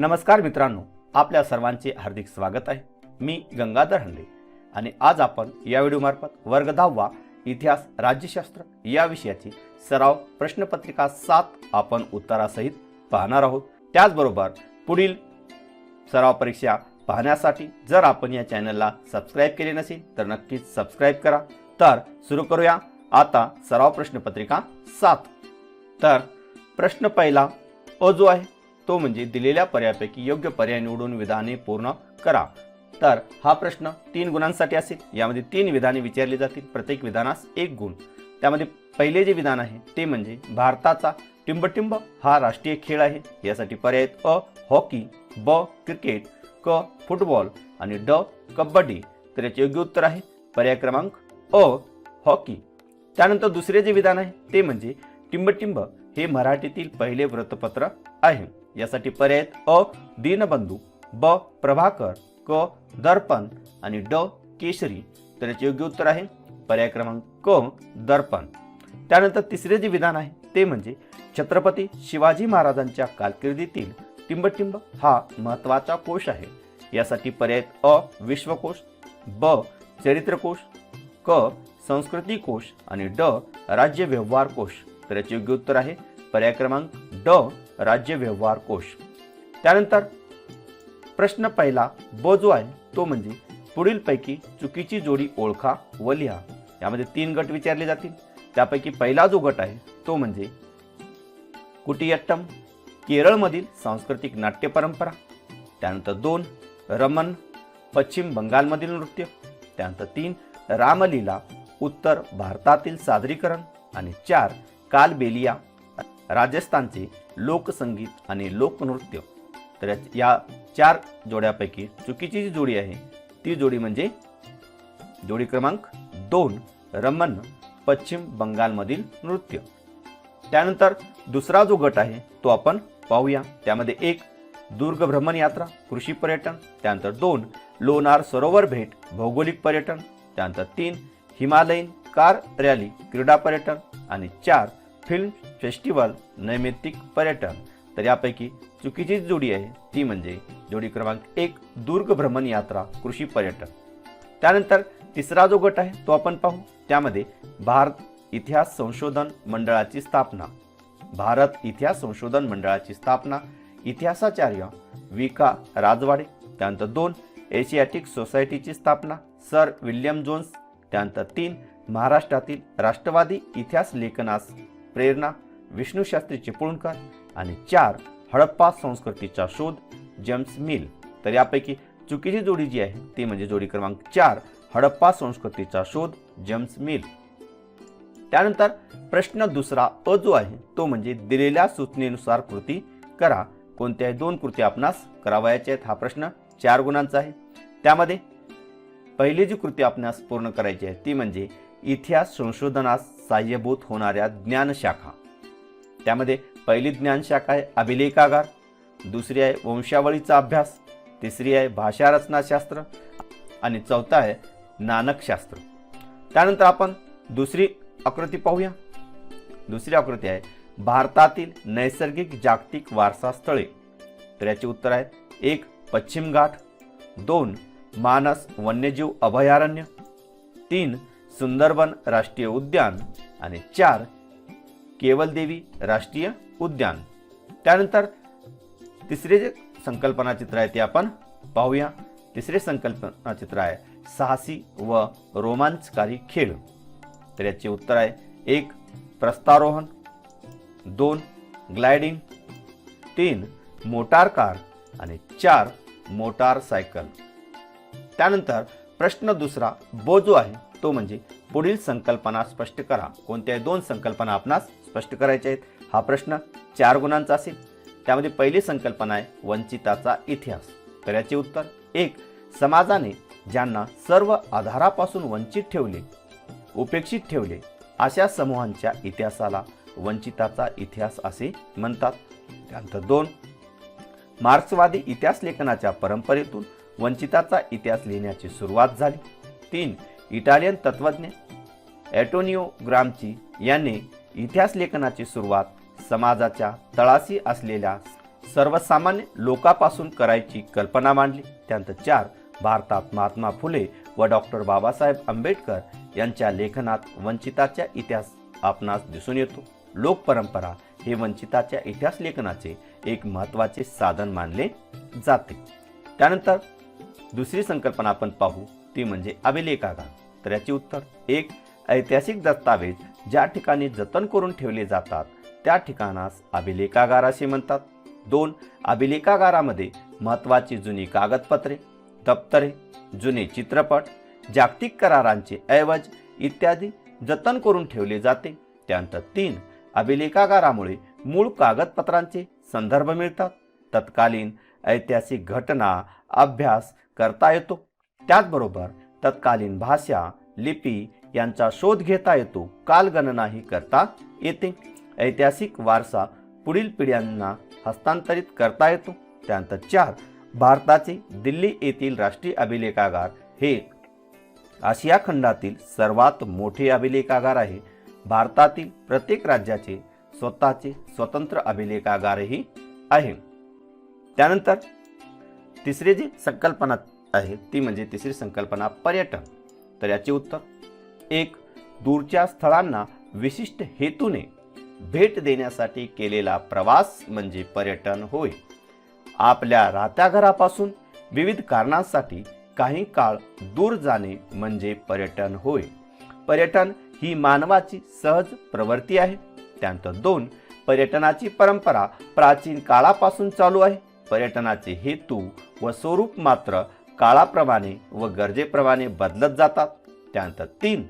नमस्कार मित्रांनो, आपल्या सर्वांचे हार्दिक स्वागत आहे। मी गंगाधर हंडे आणि आज आपण या व्हिडिओ मार्फत वर्ग 10वा इतिहास राज्यशास्त्र या विषयाची सराव प्रश्नपत्रिका 7 आपण उत्तरासहित पाहणार आहोत। त्याचबरोबर पुढील सराव परीक्षा पाहण्यासाठी जर आपण या चॅनलला सबस्क्राइब केले नसेल तर नक्कीच सबस्क्राइब करा। तर सुरू करूया आता सराव प्रश्नपत्रिका 7। तर प्रश्न पहिला जो आहे तो म्हणजे दिलेल्या पर्यायापैकी योग्य पर्याय निवडून विधाने पूर्ण करा। तर हा प्रश्न 3 गुणांसाठी असेल। यामध्ये 3 विधाने विचारली जातील, प्रत्येक विधानास 1 गुण। त्यामध्ये पहिले जे विधान आहे ते म्हणजे भारताचा टिंबटिंब हा राष्ट्रीय खेळ आहे। यासाठी पर्याय अ हॉकी, ब क्रिकेट, क फुटबॉल आणि ड कबड्डी। तर याचे योग्य उत्तर आहे पर्याय क्रमांक अ हॉकी। त्यानंतर दुसरे जे विधान आहे ते म्हणजे टिंबटिंब हे मराठीतील पहिले वृत्तपत्र आहे। यासाठी पर्याय अ दीनबंधू, ब प्रभाकर, क दर्पण आणि ड केसरी। तर याचे योग्य उत्तर आहे पर्याय क्रमांक क दर्पण। त्यानंतर तिसरे जे विधान आहे ते म्हणजे छत्रपती शिवाजी महाराजांच्या कारकिर्दीतील टिंबटिंब हा महत्त्वाचा कोश आहे। यासाठी पर्याय अ विश्वकोश, ब चरित्रकोश, क संस्कृती कोश आणि ड राज्य व्यवहार कोश। तर याचे योग्य उत्तर आहे पर्याय क्रमांक ड राज्य व्यवहार कोश। त्यानंतर प्रश्न पहिला ब जो आहे तो म्हणजे पुढील पैकी चुकीची जोडी ओळखा व लिहा। यामध्ये 3 गट विचारले जातील। त्यापैकी पहिला जो गट आहे तो म्हणजे कुटियाट्टम केरळमधील सांस्कृतिक नाट्य परंपरा। त्यानंतर 2 रमन पश्चिम बंगालमधील नृत्य। त्यानंतर 3 रामलीला उत्तर भारतातील सादरीकरण आणि 4 कालबेलिया राजस्थानचे लोकसंगीत आणि लोकनृत्य। तर या 4 जोड्यापैकी चुकीची जी जोडी आहे ती जोडी म्हणजे जोडी क्रमांक 2 रमन पश्चिम बंगालमधील नृत्य। त्यानंतर दुसरा जो गट आहे तो आपण पाहूया। त्यामध्ये 1 दुर्ग भ्रमण यात्रा कृषी पर्यटन। त्यानंतर 2 लोणार सरोवर भेट भौगोलिक पर्यटन। त्यानंतर 3 हिमालयीन कार रॅली क्रीडा पर्यटन आणि 4 फिल्म फेस्टिवल नैमित्तिक पर्यटन। तर यापैकी चुकीची जोडी आहे ती म्हणजे जोडी क्रमांक 1 दुर्ग भ्रमण यात्रा कृषी पर्यटन। त्यानंतर तिसरा जो गट आहे तो आपण पाहू। त्यामध्ये भारत इतिहास संशोधन मंडळाची स्थापना। भारत इतिहास संशोधन मंडळाची स्थापना इतिहासाचार्य विका राजवाडे। त्यानंतर 2 एशियाटिक सोसायटीची स्थापना सर विल्यम जोन्स। त्यानंतर 3 महाराष्ट्रातील राष्ट्रवादी इतिहास लेखनास प्रेरणा विष्णुशास्त्री चिपळूणकर आणि 4 हडप्पा संस्कृतीचा शोध जेम्स मिल। तर यापैकी चुकीची जोडी जी आहे ती म्हणजे जोडी क्रमांक 4 हडप्पा संस्कृतीचा शोध जेम्स मिल। त्यानंतर प्रश्न दुसरा अ जो आहे तो म्हणजे दिलेल्या सूचनेनुसार कृती करा। कोणत्याही 2 कृती आपणास करावयाच्या आहेत। हा प्रश्न 4 गुणांचा आहे। त्यामध्ये पहिली जी कृती आपणास पूर्ण करायची आहे ती म्हणजे इतिहास संशोधनास सहाय्यभूत होणाऱ्या ज्ञानशाखा। त्यामध्ये पहिली ज्ञानशाखा आहे अभिलेखागार, दुसरी आहे वंशावळीचा अभ्यास, तिसरी आहे भाषा रचनाशास्त्र आणि चौथा आहे नानकशास्त्र। त्यानंतर आपण दुसरी आकृती पाहूया। दुसरी आकृती आहे भारतातील नैसर्गिक जागतिक वारसा स्थळे। तर याचे उत्तर आहे 1 पश्चिम घाट, 2 मानस वन्यजीव अभयारण्य, 3 सुंदरबन राष्ट्रीय उद्यान आणि 4 केवलदेवी राष्ट्रीय उद्यान। त्यानंतर तिसरे जे संकल्पना चित्र आहे ते आपण पाहूया। तिसरे संकल्पना चित्र आहे साहसी व रोमांचकारी खेळ। तर याचे उत्तर आहे 1 प्रस्तारोहण, 2 ग्लायडिंग, 3 मोटार कार आणि 4 मोटार सायकल। त्यानंतर प्रश्न दुसरा ब जो आहे तो म्हणजे पुढील संकल्पना स्पष्ट करा। कोणत्याही 2 संकल्पना आपणास स्पष्ट करायच्या आहेत। हा प्रश्न 4 गुणांचा असेल। त्यामध्ये पहिली संकल्पना आहे वंचिताचा इतिहास। तर याचे उत्तर 1 समाजाने ज्यांना सर्व आधारापासून वंचित ठेवले, उपेक्षित ठेवले अशा समूहांच्या इतिहासाला वंचिताचा इतिहास असे म्हणतात। त्यानंतर 2 मार्क्सवादी इतिहास लेखनाच्या परंपरेतून वंचिताचा इतिहास लिहिण्याची सुरुवात झाली। 3 इटालियन तत्त्वज्ञ एंटोनियो ग्रामची यांनी इतिहास लेखनाची सुरुवात समाजाच्या तळाशी असलेल्या सर्वसामान्य लोकांपासून करायची कल्पना मांडली. त्यानंतर 4 भारतात महात्मा फुले व डॉक्टर बाबासाहेब आंबेडकर यांच्या लेखनात वंचिताचा इतिहास आपणास दिसून येतो. लोकपरंपरा हे वंचिताच्या इतिहास लेखनाचे एक महत्त्वाचे साधन मानले जाते. त्यानंतर दुसरी संकल्पना आपण पाहू ती म्हणजे अभिलेखागार. तर याचे उत्तर 1 ऐतिहासिक दस्तावेज ज्या ठिकाणी जतन करून ठेवले जातात त्या ठिकाणास अभिलेखागार असे म्हणतात. 2 अभिलेखागारामध्ये महत्त्वाची जुनी कागदपत्रे, दप्तरे, जुने चित्रपट, जागतिक करारांचे ऐवज इत्यादी जतन करून ठेवले जाते. त्यानंतर 3 अभिलेखागारामुळे मूळ कागदपत्रांचे संदर्भ मिळतात. तत्कालीन ऐतिहासिक घटना अभ्यास करता येतो. त्याचबरोबर तत्कालीन भाषा, लिपी यांचा शोध घेता येतो. कालगणनाही करता येते. ऐतिहासिक वारसा पुढील पिढ्यांना हस्तांतरित करता येतो. त्यानंतर 4 भारताचे दिल्ली येथील राष्ट्रीय अभिलेखागार हे आशिया खंडातील सर्वात मोठे अभिलेखागार आहे. भारतातील प्रत्येक राज्याचे स्वतःचे स्वतंत्र अभिलेखागारही आहे. त्यानंतर तिसरी जी संकल्पना आहे ती म्हणजे तिसरी संकल्पना पर्यटन. तर याचे उत्तर 1 दूरच्या स्थळांना विशिष्ट हेतूने भेट देण्यासाठी केलेला प्रवास म्हणजे पर्यटन होय. आपल्या राहत्या घरापासून विविध कारणांसाठी काही काळ दूर जाणे म्हणजे पर्यटन होय. पर्यटन ही मानवाची सहज प्रवृत्ती आहे. त्यानंतर 2 पर्यटनाची परंपरा प्राचीन काळापासून चालू आहे. पर्यटनाचे हेतू व स्वरूप मात्र काळाप्रमाणे व गरजेप्रमाणे बदलत जातात. त्यानंतर 3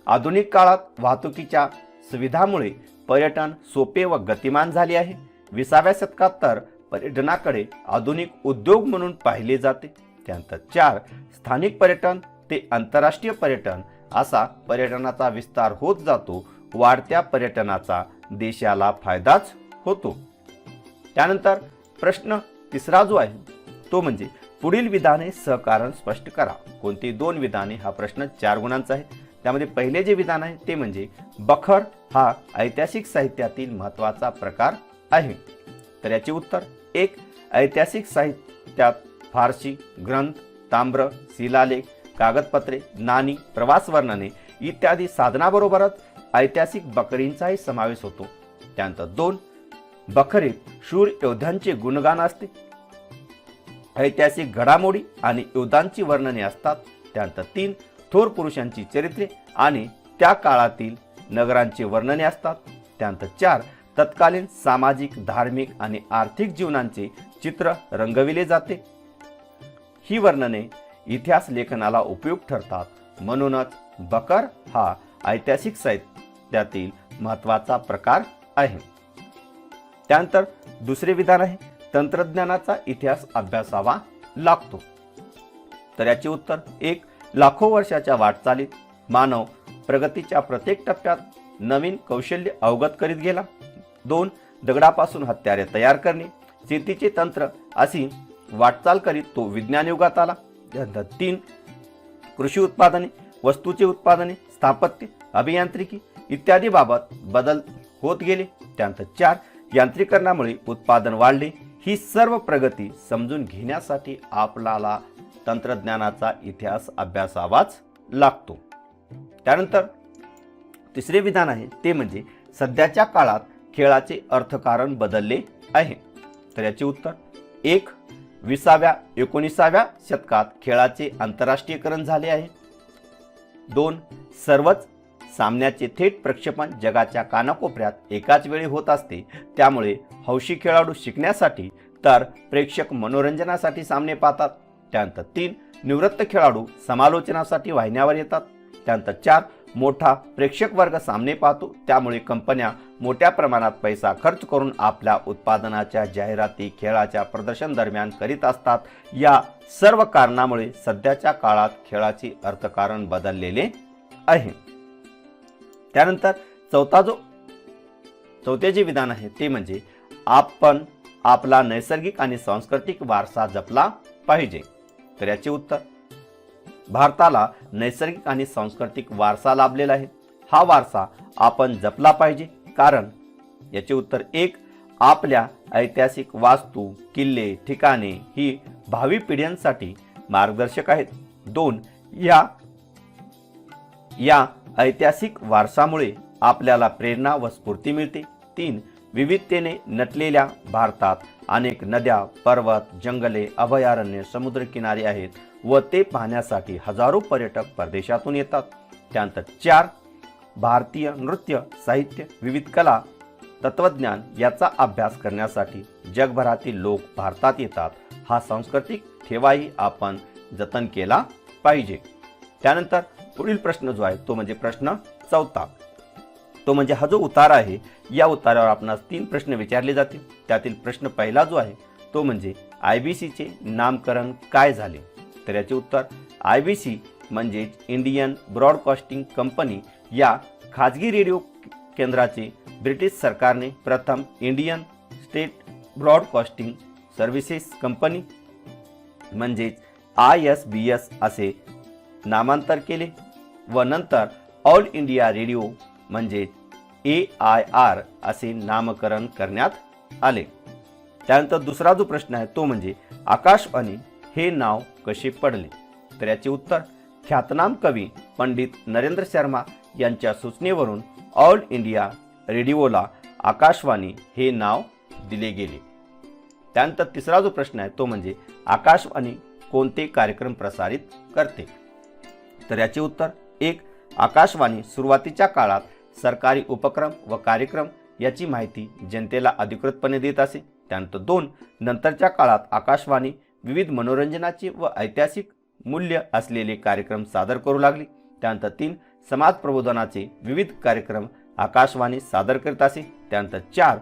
आधुनिक काळात वाहतुकीच्या सुविधामुळे पर्यटन सोपे व गतिमान झाले आहे. 20व्या शतकात तर पर्यटनाकडे आधुनिक उद्योग म्हणून पाहिले जाते. त्यानंतर 4 स्थानिक पर्यटन ते आंतरराष्ट्रीय पर्यटन असा पर्यटनाचा विस्तार होत जातो. वाढत्या पर्यटनाचा देशाला फायदाच होतो. त्यानंतर प्रश्न तिसरा जो आहे तो म्हणजे पुढील विधाने सहकारण स्पष्ट करा. कोणती 2 विधाने? हा प्रश्न 4 गुणांचा आहे. त्यामध्ये पहिले जे विधान आहे ते म्हणजे बखर हा ऐतिहासिक साहित्यातील महत्त्वाचा प्रकार आहे. तर याचे उत्तर 1 ऐतिहासिक साहित्यात फारसी ग्रंथ, ताम्र, शिलालेख, कागदपत्रे, नाणी, प्रवास वर्णने इत्यादी साधनाबरोबरच ऐतिहासिक बखरींचाही समावेश होतो. त्यानंतर 2 बखरीत शूर योद्ध्यांचे गुणगान असते. ऐतिहासिक घडामोडी आणि योद्धांची वर्णने असतात. त्यानंतर 3 थोर पुरुषांची चरित्रे आणि त्या काळातील नगरांची वर्णने असतात. त्यानंतर 4 तत्कालीन सामाजिक, धार्मिक आणि आर्थिक जीवनांचे चित्र रंगविले जाते. ही वर्णने इतिहास लेखनाला उपयुक्त ठरतात. म्हणूनच बखर हा ऐतिहासिक साहित्यातील महत्त्वाचा प्रकार आहे. त्यानंतर दुसरे विधान आहे तंत्रज्ञानाचा इतिहास अभ्यासावा लागतो. तर याचे उत्तर 1 लाखो वर्षाच्या वाटचालीत मानव प्रगतीच्या प्रत्येक टप्प्यात नवीन कौशल्य अवगत करीत गेला. 2 दगडापासून हत्यारे तयार करणे, शेतीचे तंत्र अशी वाटचाल करीत तो विज्ञान युगात आला. त्यानंतर 3 कृषी उत्पादने, वस्तूचे उत्पादने, स्थापत्य, अभियांत्रिकी इत्यादी बाबत बदल होत गेले. त्यानंतर 4 यांत्रिकरणामुळे उत्पादन वाढले. ही सर्व प्रगती समजून घेण्यासाठी आपल्याला तंत्रज्ञानाचा इतिहास अभ्यासावाच लागतो. त्यानंतर तिसरे विधान आहे ते म्हणजे सध्याच्या काळात खेळाचे अर्थकारण बदलले आहे. तर याचे उत्तर 1 20व्या 19व्या शतकात खेळाचे आंतरराष्ट्रीयकरण झाले आहे. 2 सर्वच सामन्याचे थेट प्रक्षेपण जगाच्या कानाकोपऱ्यात एकाच वेळी होत असते. त्यामुळे हौशी खेळाडू शिकण्यासाठी तर प्रेक्षक मनोरंजनासाठी सामने पाहतात. त्यानंतर 3 निवृत्त खेळाडू समालोचनासाठी वाहिन्यावर येतात. त्यानंतर 4 मोठा प्रेक्षक वर्ग सामने पाहतो. त्यामुळे कंपन्या मोठ्या प्रमाणात पैसा खर्च करून आपल्या उत्पादनाच्या जाहिराती खेळाच्या प्रदर्शन दरम्यान करीत असतात. या सर्व कारणामुळे सध्याच्या काळात खेळाचे अर्थकारण बदललेले आहे. त्यानंतर चौथे जे विधान आहे ते म्हणजे आपण आपला नैसर्गिक आणि सांस्कृतिक वारसा जपला पाहिजे. तर याचे उत्तर भारताला नैसर्गिक आणि सांस्कृतिक वारसा लाभलेला आहे. हा वारसा आपण जपला पाहिजे. कारण याचे उत्तर 1 आपल्या ऐतिहासिक वास्तू, किल्ले, ठिकाणे ही भावी पिढ्यांसाठी मार्गदर्शक आहेत. 2. या ऐतिहासिक वारसामुळे आपल्याला प्रेरणा व स्फूर्ती मिळते. 3. विविधतेने नटलेल्या भारतात अनेक नद्या, पर्वत, जंगले, अभयारण्ये, समुद्रकिनारे आहेत व ते पाहण्यासाठी हजारो पर्यटक परदेशातून येतात. त्यानंतर 4. भारतीय नृत्य, साहित्य, विविध कला, तत्वज्ञान याचा अभ्यास करण्यासाठी जगभरातील लोक भारतात येतात. हा सांस्कृतिक ठेवाही आपण जतन केला पाहिजे. त्यानंतर पुढील प्रश्न जो आहे तो म्हणजे प्रश्न 4. तो म्हणजे हा जो उतारा आहे या उतारावर आपणास 3 प्रश्न विचारले जातील. त्यातील प्रश्न पहिला जो आहे तो म्हणजे IBCचे नामकरण काय झाले. तर याचे उत्तर IBC म्हणजे इंडियन ब्रॉडकास्टिंग कंपनी या खाजगी रेडिओ केंद्राचे ब्रिटिश सरकारने प्रथम Indian state broadcasting services company म्हणजेच ISBS असे नामांतर केले व नंतर ऑल इंडिया रेडिओ म्हणजे AIR असे नामकरण करण्यात आले. त्यानंतर दुसरा जो प्रश्न आहे तो म्हणजे आकाशवाणी हे नाव कसे पडले. तर याचे उत्तर ख्यातनाम कवी पंडित नरेंद्र शर्मा यांच्या सूचनेवरून ऑल इंडिया रेडिओला आकाशवाणी हे नाव दिले गेले. त्यानंतर तिसरा जो प्रश्न आहे तो म्हणजे आकाशवाणी कोणते कार्यक्रम प्रसारित करते. तर याचे उत्तर 1. आकाशवाणी सुरुवातीच्या काळात सरकारी उपक्रम व कार्यक्रम याची माहिती जनतेला अधिकृतपणे देत असे. त्यानंतर 2. नंतरच्या काळात आकाशवाणी विविध मनोरंजनाचे व ऐतिहासिक मूल्य असलेले कार्यक्रम सादर करू लागली. त्यानंतर 3. समाज प्रबोधनाचे विविध कार्यक्रम आकाशवाणी सादर करत असे. त्यानंतर 4.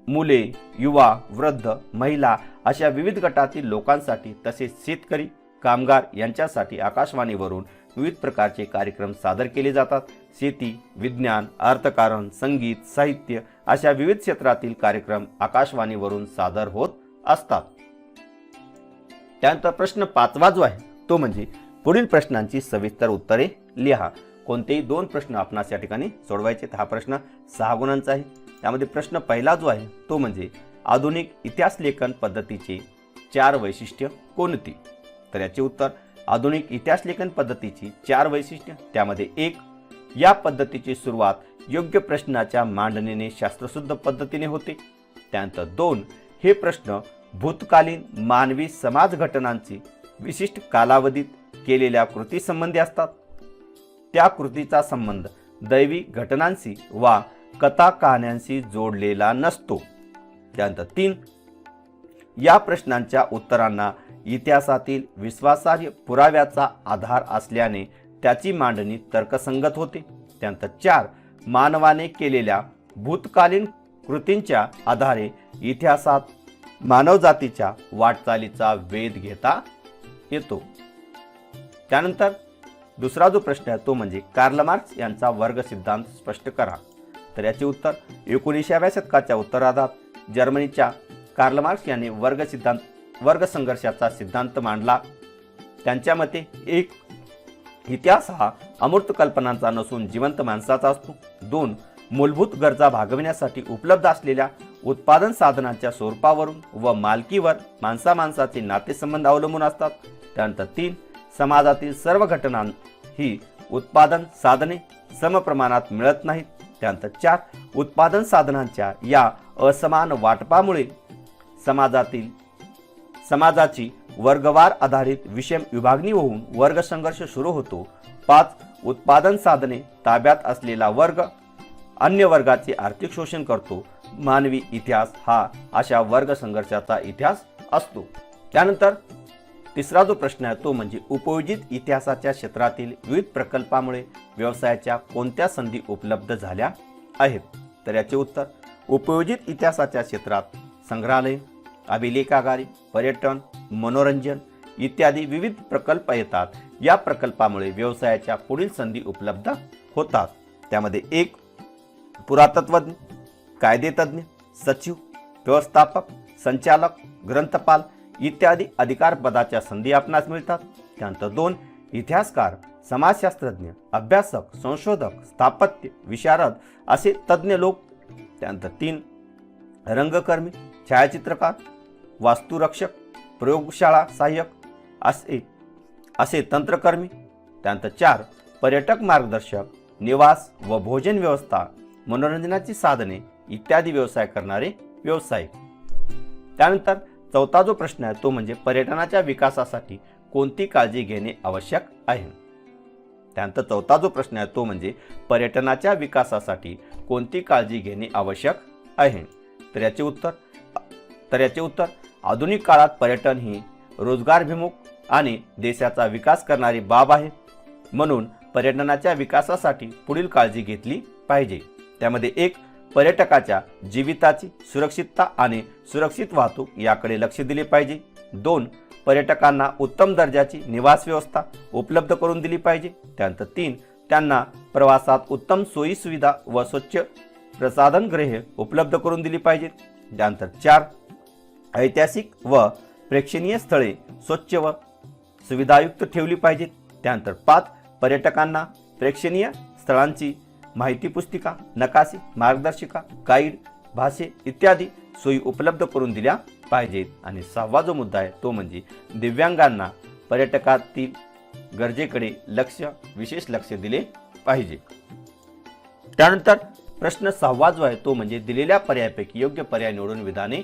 मुले, युवा, वृद्ध, महिला अशा विविध गटातील लोकांसाठी तसेच शेतकरी, कामगार यांच्यासाठी आकाशवाणीवरून विविध प्रकारचे कार्यक्रम सादर केले जातात. शेती, विज्ञान, अर्थकारण, संगीत, साहित्य अशा विविध क्षेत्रातील कार्यक्रम आकाशवाणीवरून सादर होत असतात. त्यानंतर प्रश्न 5वा जो आहे तो म्हणजे पुढील प्रश्नांची सविस्तर उत्तरे लिहा. कोणतेही 2 प्रश्न आपणास या ठिकाणी सोडवायचे. हा प्रश्न 6 गुणांचा आहे. त्यामध्ये प्रश्न पहिला जो आहे तो म्हणजे आधुनिक इतिहास लेखन पद्धतीचे 4 वैशिष्ट्य कोणती. तर याचे उत्तर आधुनिक इतिहास लेखन पद्धतीची 4 वैशिष्ट्य. त्यामध्ये 1. या पद्धतीची सुरुवात योग्य प्रश्नाच्या मांडणीने शास्त्रशुद्ध पद्धतीने होते. त्यानंतर 2. हे प्रश्न भूतकालीन मानवी समाज घटनांची विशिष्ट कालावधीत केलेल्या कृती संबंधी असतात. त्या कृतीचा संबंध दैवी घटनांशी वा कथा कहाण्यांशी जोडलेला नसतो. त्यानंतर 3. या प्रश्नांच्या उत्तरांना इतिहासातील विश्वासार्ह पुराव्याचा आधार असल्याने त्याची मांडणी तर्कसंगत होते. त्यानंतर 4. मानवाने केलेल्या भूतकालीन कृतींच्या आधारे इतिहासात मानवजातीच्या वाटचालीचा वेध घेता येतो. त्यानंतर दुसरा जो प्रश्न आहे तो म्हणजे कार्ल मार्क्स यांचा वर्ग सिद्धांत स्पष्ट करा. तर याचे उत्तर 19व्या शतकाच्या उत्तरार्धात जर्मनीच्या कार्ल मार्क्स यांनी वर्ग संघर्षाचा सिद्धांत मांडला. त्यांच्या मते 1. इतिहास हा अमूर्त कल्पनांचा नसून जिवंत माणसाचा असतो. 2. मूलभूत गरजा भागविण्यासाठी उपलब्ध असलेल्या उत्पादन साधनांच्या स्वरूपावरून व मालकीवर माणसामाणसाचे नातेसंबंध अवलंबून असतात. त्यानंतर 3. समाजातील सर्व घटना ही उत्पादन साधने समप्रमाणात मिळत नाहीत. त्यानंतर 4. उत्पादन साधनांच्या या असमान वाटपामुळे समाजाची वर्गवार आधारित विषम विभागणी होऊन वर्ग संघर्ष सुरू होतो. 5. उत्पादन साधने ताब्यात असलेला वर्ग अन्य वर्गाचे आर्थिक शोषण करतो. मानवी इतिहास हा अशा वर्ग संघर्षाचा इतिहास असतो. त्यानंतर तिसरा जो प्रश्न आहे तो म्हणजे उपयोजित इतिहासाच्या क्षेत्रातील विविध प्रकल्पामुळे व्यवसायाच्या कोणत्या संधी उपलब्ध झाल्या आहेत. तर याचे उत्तर उपयोजित इतिहासाच्या क्षेत्रात संग्रहालय, अभिलेखागारे, पर्यटन, मनोरंजन इत्यादी विविध प्रकल्प येतात. या प्रकल्पामुळे व्यवसायाच्या पुढील संधी उपलब्ध होतात. त्यामध्ये 1. पुरातत्वज्ञ, कायदेतज्ञ, सचिव, व्यवस्थापक, संचालक, ग्रंथपाल इत्यादी अधिकार पदाच्या संधी आपणास मिळतात. त्यानंतर 2. इतिहासकार, समाजशास्त्रज्ञ, अभ्यासक, संशोधक, स्थापत्य, विशारद असे तज्ज्ञ लोक. त्यानंतर 3. रंगकर्मी, छायाचित्रकार, वास्तुरक्षक, प्रयोगशाळा सहाय्यक असे तंत्रकर्मी. त्यानंतर 4 पर्यटक मार्गदर्शक, निवास व भोजन व्यवस्था, मनोरंजनाची साधने इत्यादी व्यवसाय करणारे व्यावसायिक. त्यानंतर चौथा जो प्रश्न आहे तो म्हणजे पर्यटनाच्या विकासासाठी कोणती काळजी घेणे आवश्यक आहे. त्यानंतर चौथा जो प्रश्न आहे तो म्हणजे पर्यटनाच्या विकासासाठी कोणती काळजी घेणे आवश्यक आहे. तर याचे उत्तर आधुनिक काळात पर्यटन ही रोजगारभिमुख आणि देशाचा विकास करणारी बाब आहे. म्हणून पर्यटनाच्या विकासासाठी पुढील काळजी घेतली पाहिजे. त्यामध्ये 1 पर्यटकाच्या जीविताची सुरक्षितता आणि सुरक्षित वाहतूक याकडे लक्ष दिले पाहिजे. 2 पर्यटकांना उत्तम दर्जाची निवास व्यवस्था उपलब्ध करून दिली पाहिजे. त्यानंतर 3 त्यांना प्रवासात उत्तम सोयी सुविधा व स्वच्छ प्रसाधनगृहे उपलब्ध करून दिली पाहिजेत. त्यानंतर 4 ऐतिहासिक व प्रेक्षणीय स्थळे स्वच्छ व सुविधायुक्त ठेवली पाहिजेत. त्यानंतर 5 पर्यटकांना प्रेक्षणीय स्थळांची माहिती पुस्तिका, नकाशे, मार्गदर्शिका, गाईड, भाषे इत्यादी सोयी उपलब्ध करून दिल्या पाहिजेत. आणि 6वा जो मुद्दा आहे तो म्हणजे दिव्यांगांना पर्यटकातील गरजेकडे विशेष लक्ष दिले पाहिजे. त्यानंतर प्रश्न 6वा जो आहे तो म्हणजे दिलेल्या पर्यायापैकी योग्य पर्याय निवडून विधाने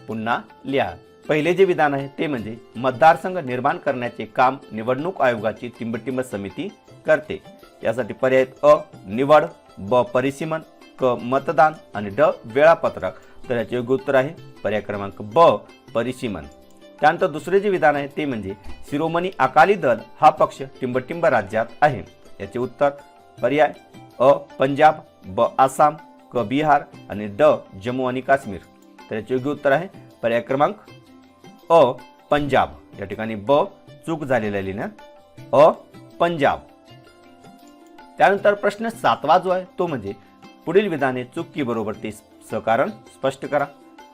पुन्हा लिहा. पहिले जे विधान आहे ते म्हणजे मतदारसंघ निर्माण करण्याचे काम निवडणूक आयोगाची टिंबटिंब समिती करते. यासाठी पर्याय अ निवड, ब परिसीमन, क मतदान आणि ड वेळापत्रक. तर याचे योग्य उत्तर आहे पर्याय क्रमांक ब परिसीमन. त्यानंतर दुसरे जे विधान आहे ते म्हणजे शिरोमणी अकाली दल हा पक्ष टिंबटिंब राज्यात आहे. याचे उत्तर पर्याय अ पंजाब, ब आसाम, क बिहार आणि ड जम्मू आणि काश्मीर. तर याचे योग्य उत्तर आहे पर्याय क्रमांक अ पंजाब. या ठिकाणी ब चूक झालेला आहे लिहिण्यात, अ पंजाब. त्यानंतर प्रश्न 7वा जो आहे तो म्हणजे पुढील विधाने चूक की बरोबर ते सहकारण स्पष्ट करा.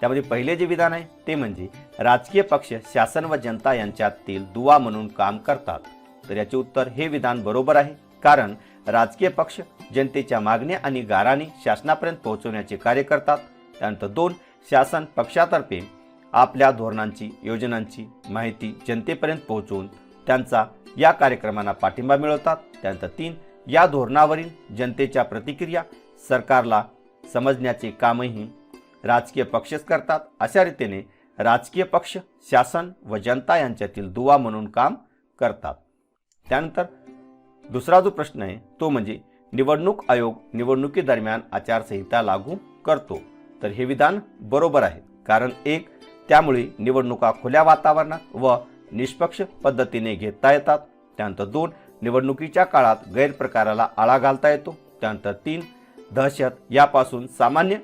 त्यामध्ये पहिले जे विधान आहे ते म्हणजे राजकीय पक्ष शासन व जनता यांच्यातील दुवा म्हणून काम करतात. तर याचे उत्तर हे विधान बरोबर आहे, कारण राजकीय पक्ष जनतेच्या मागण्या आणि गाऱ्हाणी शासनापर्यंत पोहोचवण्याचे कार्य करतात. त्यानंतर 2 शासन पक्षातर्फे आपल्या धोरणांची, योजनांची माहिती जनतेपर्यंत पोहोचवून त्यांचा या कार्यक्रमांना पाठिंबा मिळवतात. त्यानंतर 3 या धोरणावरील जनतेच्या प्रतिक्रिया सरकारला समजण्याचे कामही राजकीय पक्षच करतात. अशा रीतीने राजकीय पक्ष शासन व जनता यांच्यातील दुवा म्हणून काम करतात. त्यानंतर दुसरा जो प्रश्न आहे तो म्हणजे निवडणूक आयोग निवडणुकीदरम्यान आचारसंहिता लागू करतो. तर हे विधान बरोबर आहे, कारण 1 त्यामुळे निवडणुका खुल्या वातावरणात व निष्पक्ष पद्धतीने घेता येतात. त्यानंतर 2 निवडणुकीच्या काळात गैरप्रकाराला आळा घालता येतो. त्यानंतर 3 दहशत यापासून सामान्य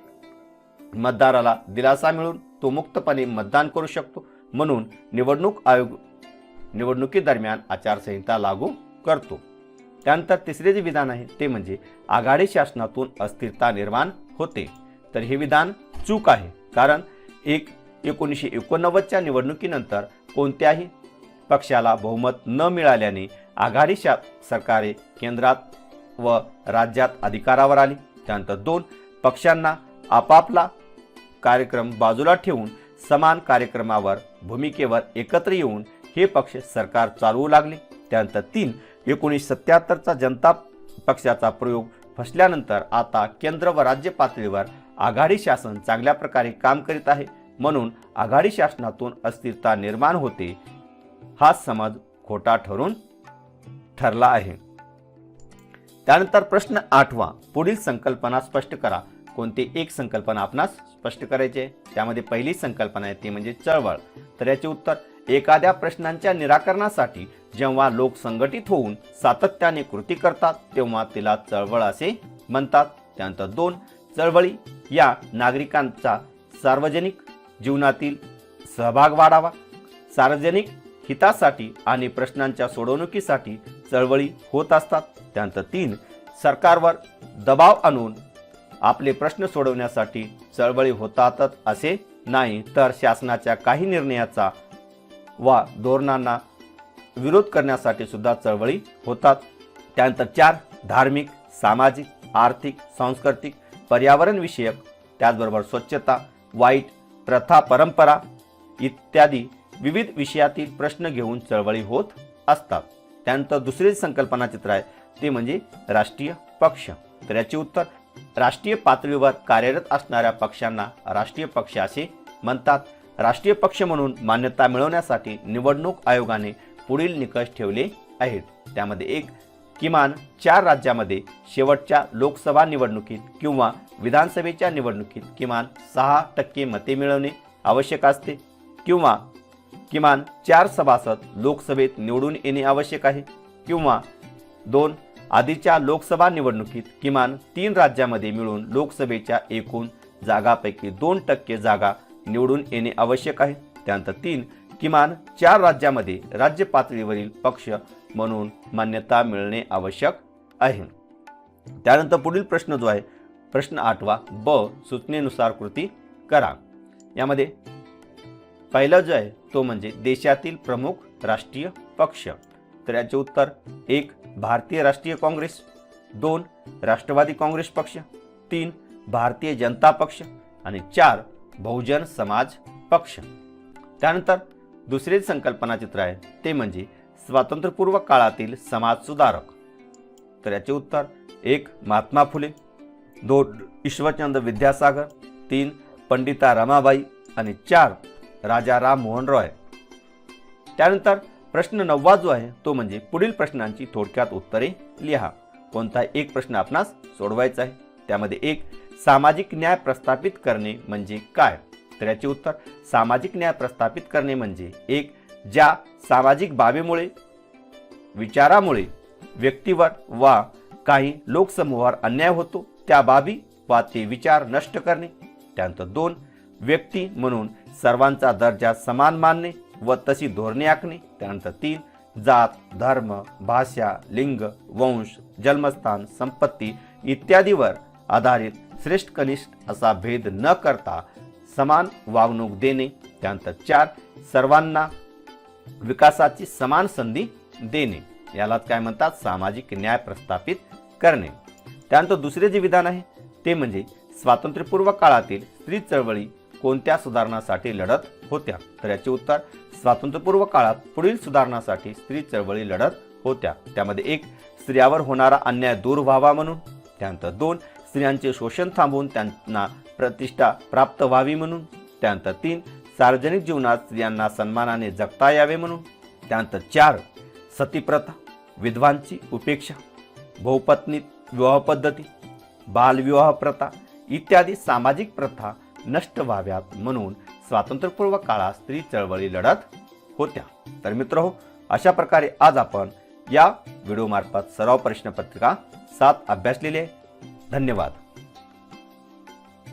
मतदाराला दिलासा मिळून तो मुक्तपणे मतदान करू शकतो. म्हणून निवडणूक आयोग निवडणुकीदरम्यान आचारसंहिता लागू करतो. त्यानंतर तिसरे जे विधान आहे ते म्हणजे आघाडी शासनातून अस्थिरता निर्माण होते. तर हे विधान चूक आहे, कारण 1989च्या निवडणुकीनंतर कोणत्याही पक्षाला बहुमत न मिळाल्याने आघाडी सरकारे केंद्रात व राज्यात अधिकारावर आली. त्यानंतर 2 पक्षांना आपापला कार्यक्रम बाजूला ठेवून समान कार्यक्रमावर भूमिकेवर एकत्र येऊन हे पक्ष सरकार चालवू लागले. त्यानंतर 3 1977चा जनता पक्षाचा प्रयोग फसल्यानंतर आता केंद्र व राज्य पातळीवर आघाडी शासन चांगल्या प्रकारे काम करीत आहे. म्हणून आघाडी शासनातून अस्थिरता निर्माण होते हा समज खोटा ठरला आहे. त्यानंतर प्रश्न 8वा पुढील संकल्पना स्पष्ट करा. कोणती एक संकल्पना आपणास स्पष्ट करायची आहे. त्यामध्ये पहिली संकल्पना आहे ती म्हणजे चळवळ. तर याचे उत्तर एखाद्या प्रश्नांच्या निराकरणासाठी जेव्हा लोक संघटित होऊन सातत्याने कृती करतात तेव्हा तिला चळवळ असे म्हणतात. त्यानंतर 2 चळवळी या नागरिकांचा सार्वजनिक जीवनातील सहभाग वाढावा, सार्वजनिक हितासाठी आणि प्रश्नांच्या सोडवणुकीसाठी चळवळी होत असतात. त्यानंतर 3 सरकारवर दबाव आणून आपले प्रश्न सोडवण्यासाठी चळवळी होतातच असे नाही, तर शासनाच्या काही निर्णयाचा वा धोरणांना विरोध करण्यासाठी सुद्धा चळवळी होतात. त्यानंतर 4 धार्मिक, सामाजिक, आर्थिक, सांस्कृतिक, पर्यावरण विषयक, त्याचबरोबर स्वच्छता, वाईट प्रथा परंपरा इत्यादी विविध विषयातील प्रश्न घेऊन चळवळी होत असतात. त्यानंतर दुसरे संकल्पनाचित्र आहे ते म्हणजे राष्ट्रीय पक्ष. तर याचे उत्तर, राष्ट्रीय पातळीवर कार्यरत असणाऱ्या पक्षांना राष्ट्रीय पक्ष असे म्हणतात. राष्ट्रीय पक्ष म्हणून मान्यता मिळवण्यासाठी निवडणूक आयोगाने पुढील निकष ठेवले आहेत. त्यामध्ये एक, किमान 4 राज्यामध्ये शेवटच्या लोकसभा निवडणुकीत किंवा विधानसभेच्या निवडणुकीत किमान 6% मते मिळवणे आवश्यक असते किंवा किमान 4 सभासद लोकसभेत निवडून येणे आवश्यक आहे किंवा 2, आधीच्या लोकसभा निवडणुकीत किमान 3 राज्यामध्ये मिळून लोकसभेच्या एकूण जागापैकी 2% जागा निवडून येणे आवश्यक आहे. त्यानंतर 3, किमान 4 राज्यामध्ये राज्य पातळीवरील पक्ष म्हणून मान्यता मिळणे आवश्यक आहे. त्यानंतर पुढील प्रश्न जो आहे प्रश्न 8वा, ब, सूचनेनुसार कृती करा. यामध्ये पहिला जो आहे तो म्हणजे देशातील प्रमुख राष्ट्रीय पक्ष. तर याचे उत्तर, 1, भारतीय राष्ट्रीय काँग्रेस, 2, राष्ट्रवादी काँग्रेस पक्ष, 3, भारतीय जनता पक्ष आणि 4, बहुजन समाज पक्ष. त्यानंतर दुसरे संकल्पनाचित्र आहे ते म्हणजे स्वातंत्र्यपूर्व काळातील समाज सुधारक. तर याचे उत्तर, 1, महात्मा फुले, 2, ईश्वरचंद्र विद्यासागर, 3, पंडिता रमाबाई आणि 4, राजा राममोहन रॉय. त्यानंतर प्रश्न 9वा जो आहे तो म्हणजे पुढील प्रश्नांची थोडक्यात उत्तरे लिहा. कोणताही एक प्रश्न आपणास सोडवायचा आहे. त्यामध्ये 1, सामाजिक न्याय प्रस्थापित करणे म्हणजे काय. तर याचे उत्तर, सामाजिक न्याय प्रस्थापित करणे म्हणजे 1, ज्या सामाजिक बाबीमुळे विचारामुळे व्यक्तीवर वा काही लोकसमूहावर अन्याय होतो त्या बाबी वा ते विचार नष्ट करणे. त्यानंतर 2, व्यक्ती म्हणून सर्वांचा दर्जा समान मानणे व तशी धोरणे आखणे. त्यानंतर 3, जात, धर्म, भाषा, लिंग, वंश, जन्मस्थान, संपत्ती इत्यादीवर आधारित श्रेष्ठ कनिष्ठ असा भेद न करता समान वागणूक देणे. त्यानंतर 4, सर्वांना विकासाची समान संधी देणे. यालाच काय म्हणतात, सामाजिक न्याय प्रस्थापित करणे. त्यानंतर दुसरे जे विधान आहे ते म्हणजे स्वातंत्र्यपूर्व काळातील स्त्री चळवळी कोणत्या सुधारणासाठी लढत होत्या. तर याचे उत्तर, स्वातंत्र्यपूर्व काळात पुढील सुधारणासाठी स्त्री चळवळी लढत होत्या. त्यामध्ये 1, स्त्रियावर होणारा अन्याय दूर व्हावा म्हणून. त्यानंतर 2, स्त्रियांचे शोषण थांबवून त्यांना प्रतिष्ठा प्राप्त व्हावी म्हणून. त्यानंतर 3, सार्वजनिक जीवनात स्त्रियांना सन्मानाने जगता यावे म्हणून. त्यानंतर 4, सतीप्रथा, विधवांची उपेक्षा, बहुपत्नी विवाह पद्धती, बालविवाह प्रथा इत्यादी सामाजिक प्रथा नष्ट व्हाव्यात म्हणून स्वातंत्र्यपूर्व काळात स्त्री चळवळी लढत होत्या. तर मित्रहो, अशा प्रकारे आज आपण या व्हिडिओ मार्फत सराव प्रश्नपत्रिका 7 अभ्यासलेली आहे. धन्यवाद.